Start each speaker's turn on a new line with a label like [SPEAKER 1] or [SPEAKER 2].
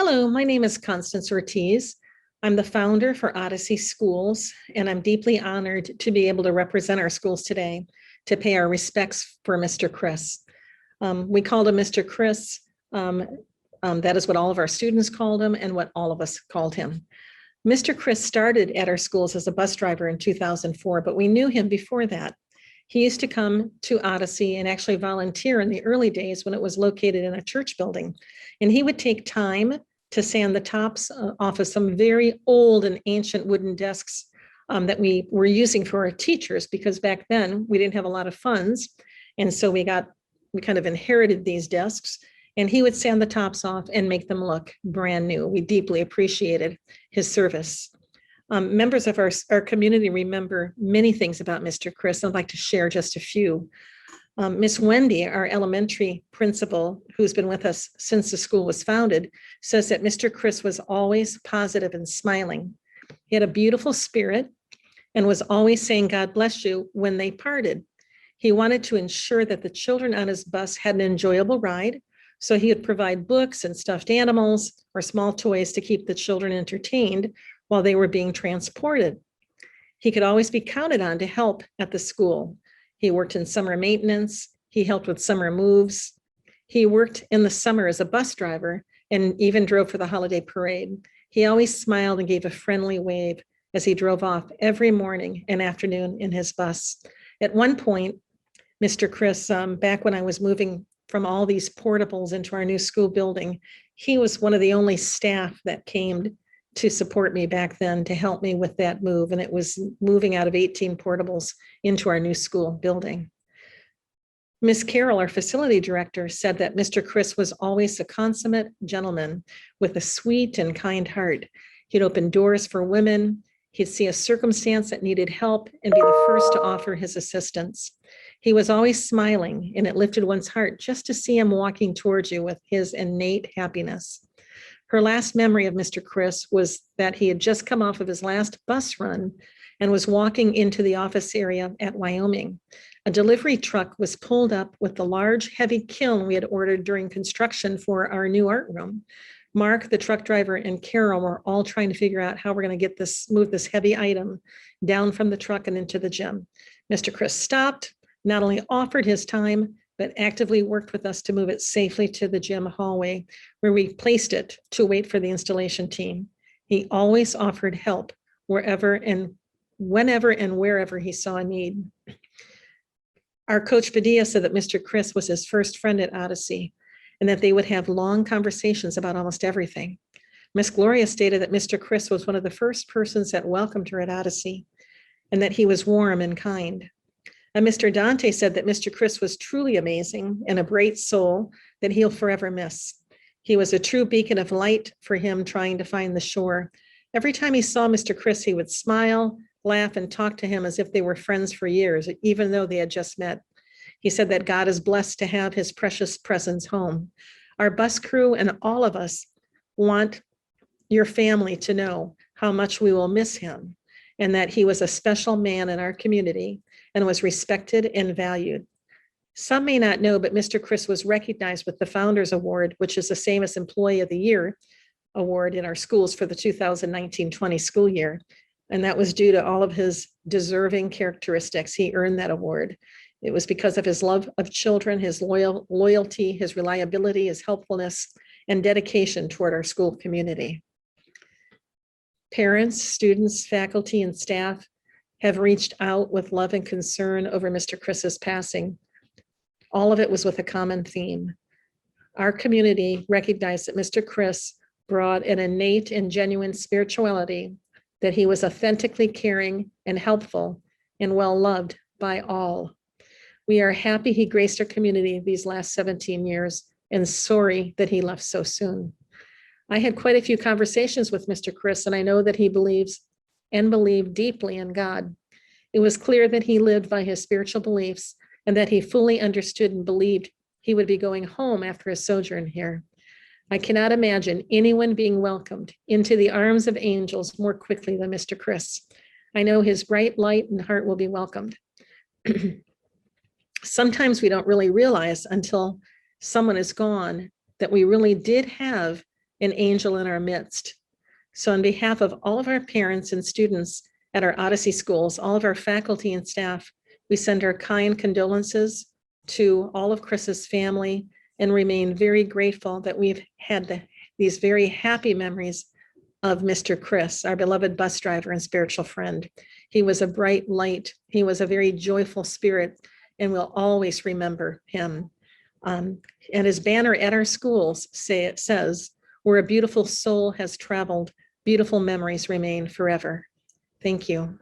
[SPEAKER 1] Hello, my name is Constance Ortiz. I'm the founder for Odyssey Schools, and I'm deeply honored to be able to represent our schools today to pay our respects for Mr. Chris. We called him Mr. Chris. That is what all of our students called him and what all of us called him. Mr. Chris started at our schools as a bus driver in 2004, but we knew him before that. He used to come to Odyssey and actually volunteer in the early days when it was located in a church building. And he would take time to sand the tops off of some very old and ancient wooden desks that we were using for our teachers, because back then we didn't have a lot of funds. And so we kind of inherited these desks, and he would sand the tops off and make them look brand new. We deeply appreciated his service. Members of our community remember many things about Mr. Chris. I'd like to share just a few. Miss Wendy, our elementary principal, who's been with us since the school was founded, says that Mr. Chris was always positive and smiling. He had a beautiful spirit and was always saying, "God bless you," when they parted. He wanted to ensure that the children on his bus had an enjoyable ride, so he would provide books and stuffed animals or small toys to keep the children entertained while they were being transported. He could always be counted on to help at the school. He worked in summer maintenance. He helped with summer moves. He worked in the summer as a bus driver and even drove for the holiday parade. He always smiled and gave a friendly wave as he drove off every morning and afternoon in his bus. At one point, Mr. Chris, back when I was moving from all these portables into our new school building, he was one of the only staff that came to support me back then, to help me with that move. And it was moving out of 18 portables into our new school building. Miss Carol, our facility director, said that Mr. Chris was always a consummate gentleman with a sweet and kind heart. He'd open doors for women. He'd see a circumstance that needed help and be the first to offer his assistance. He was always smiling, and it lifted one's heart just to see him walking towards you with his innate happiness. Her last memory of Mr. Chris was that he had just come off of his last bus run and was walking into the office area at Wyoming. A delivery truck was pulled up with the large, heavy kiln we had ordered during construction for our new art room. Mark, the truck driver, and Carol were all trying to figure out how we're going to move this heavy item down from the truck and into the gym. Mr. Chris stopped, not only offered his time, but actively worked with us to move it safely to the gym hallway, where we placed it to wait for the installation team. He always offered help wherever and whenever and wherever he saw a need. Our coach Padilla said that Mr. Chris was his first friend at Odyssey, and that they would have long conversations about almost everything. Miss Gloria stated that Mr. Chris was one of the first persons that welcomed her at Odyssey, and that he was warm and kind. And Mr. Dante said that Mr. Chris was truly amazing and a bright soul that he'll forever miss. He was a true beacon of light for him trying to find the shore. Every time he saw Mr. Chris, he would smile, laugh, and talk to him as if they were friends for years, even though they had just met. He said that God is blessed to have his precious presence home. Our bus crew and all of us want your family to know how much we will miss him, and that he was a special man in our community and was respected and valued. Some may not know, but Mr. Chris was recognized with the Founders Award, which is the same as Employee of the Year award in our schools for the 2019-20 school year. And that was due to all of his deserving characteristics. He earned that award. It was because of his love of children, his loyalty, his reliability, his helpfulness, and dedication toward our school community. Parents, students, faculty, and staff have reached out with love and concern over Mr. Chris's passing. All of it was with a common theme. Our community recognized that Mr. Chris brought an innate and genuine spirituality, that he was authentically caring and helpful and well-loved by all. We are happy he graced our community these last 17 years and sorry that he left so soon. I had quite a few conversations with Mr. Chris, and I know that he believes and believed deeply in God. It was clear that he lived by his spiritual beliefs and that he fully understood and believed he would be going home after his sojourn here. I cannot imagine anyone being welcomed into the arms of angels more quickly than Mr. Chris. I know his bright light and heart will be welcomed. Sometimes we don't really realize until someone is gone that we really did have an angel in our midst. So on behalf of all of our parents and students at our Odyssey schools, all of our faculty and staff, we send our kind condolences to all of Chris's family and remain very grateful that we've had these very happy memories of Mr. Chris, our beloved bus driver and spiritual friend. He was a bright light. He was a very joyful spirit, and we'll always remember him. And his banner at our schools says, "Where a beautiful soul has traveled, beautiful memories remain forever." Thank you.